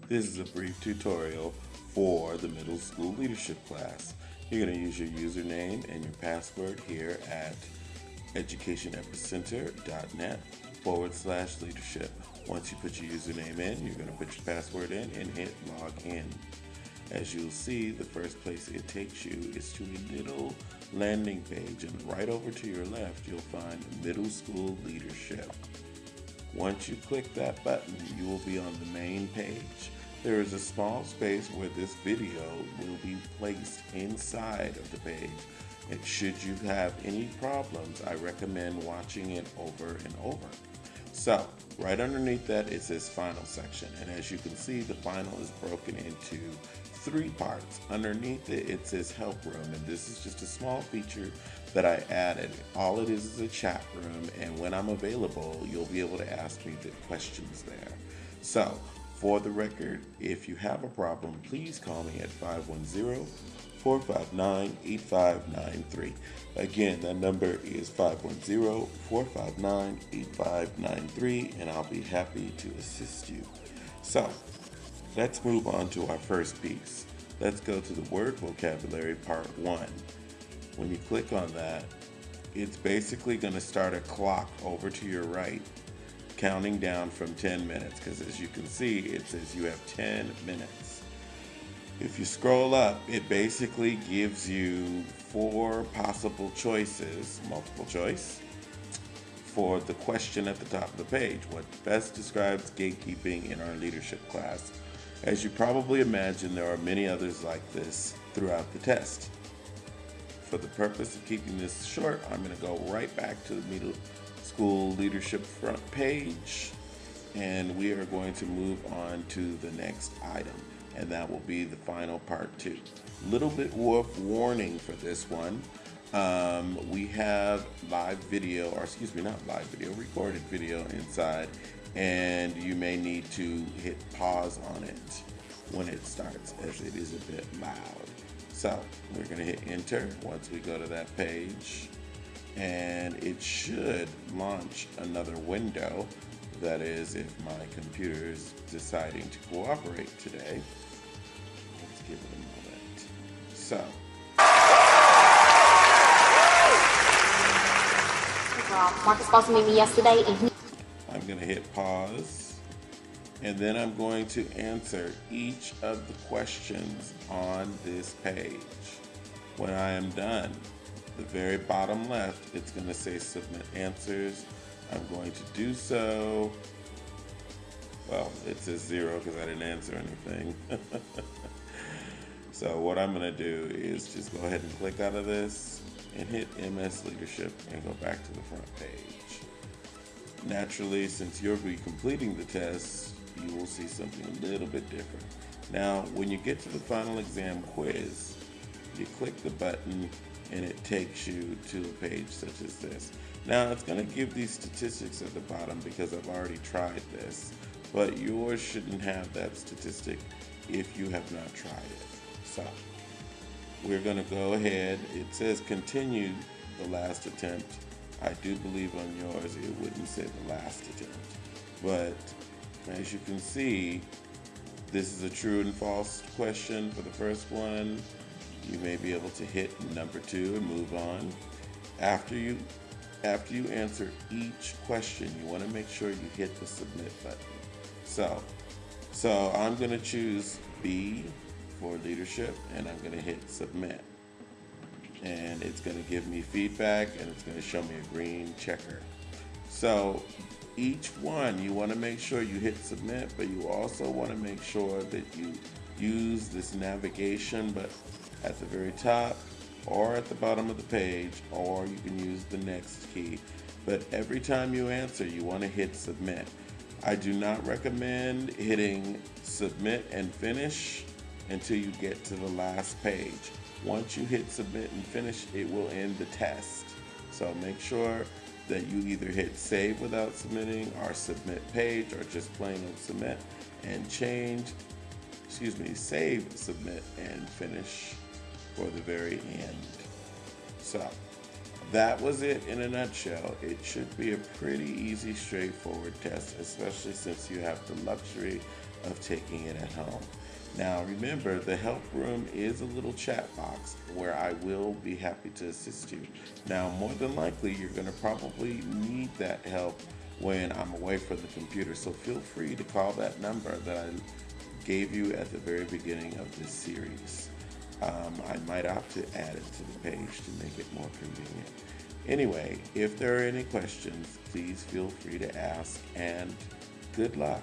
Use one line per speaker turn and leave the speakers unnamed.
This is a brief tutorial for the middle school leadership class. You're going to use your username and your password here at educationepicenter.net/leadership. Once you put your username in, you're going to put your password in and hit log in. As you'll see, the first place it takes you is to a little landing page, and right over to your left, you'll find middle school leadership. Once you click that button, you will be on the main page. There is a small space where this video will be placed inside of the page. And should you have any problems, I recommend watching it over and over. So, right underneath that, it says Final section. And as you can see, the final is broken into three parts. Underneath it, it says Help Room. And this is just a small feature that I added. All it is a chat room. And when I'm available, you'll be able to ask me the questions there. So, for the record, if you have a problem, please call me at 510-459-8593. Again, that number is 510-459-8593, and I'll be happy to assist you. So, let's move on to our first piece. Let's go to the word vocabulary part 1. When you click on that, it's basically going to start a clock over to your right, counting down from 10 minutes, because as you can see, it says you have 10 minutes. If you scroll up, it basically gives you 4 possible choices, multiple choice, for the question at the top of the page. What best describes gatekeeping in our leadership class? As you probably imagine, there are many others like this throughout the test. For the purpose of keeping this short, I'm going to go right back to the middle school leadership front page, and we are going to move on to the next item, and that will be the final part 2. Little bit of warning for this one. We have live video, or excuse me, not live video, recorded video inside, and you may need to hit pause on it when it starts, as it is a bit loud. So we're going to hit enter once we go to that page, and it should launch another window. That is, if my computer is deciding to cooperate today. Let's give it a moment. So,
Marcus supposed to meet me yesterday, and
I'm going to hit pause, and then I'm going to answer each of the questions on this page. When I am done, the very bottom left, it's going to say submit answers. I'm going to do so. Well, it says 0 because I didn't answer anything. So what I'm going to do is just go ahead and click out of this and hit MS Leadership and go back to the front page. Naturally, since you'll be completing the test, you will see something a little bit different. Now, when you get to the final exam quiz, you click the button and it takes you to a page such as this. Now, it's going to give these statistics at the bottom because I've already tried this, but yours shouldn't have that statistic if you have not tried it. So, we're going to go ahead. It says continue the last attempt. I do believe on yours it wouldn't say the last attempt, but as you can see, this is a true and false question for the first one. You may be able to hit number 2 and move on. After you answer each question, you want to make sure you hit the submit button. So I'm going to choose B for leadership, and I'm going to hit submit. And it's going to give me feedback, and it's going to show me a green checker. So each one, you want to make sure you hit submit, but you also want to make sure that you use this navigation but at the very top or at the bottom of the page, or you can use the next key. But every time you answer, you want to hit submit. I do not recommend hitting submit and finish until you get to the last page. Once you hit submit and finish, it will end the test. So make sure that you either hit save without submitting, or submit page, or just plain old submit, and save, submit, and finish for the very end. So that was it in a nutshell. It should be a pretty easy, straightforward test, especially since you have the luxury of taking it at home. Now, remember, the help room is a little chat box where I will be happy to assist you. Now, more than likely, you're going to probably need that help when I'm away from the computer, so feel free to call that number that I gave you at the very beginning of this series. I might opt to add it to the page to make it more convenient. Anyway, if there are any questions, please feel free to ask, and good luck.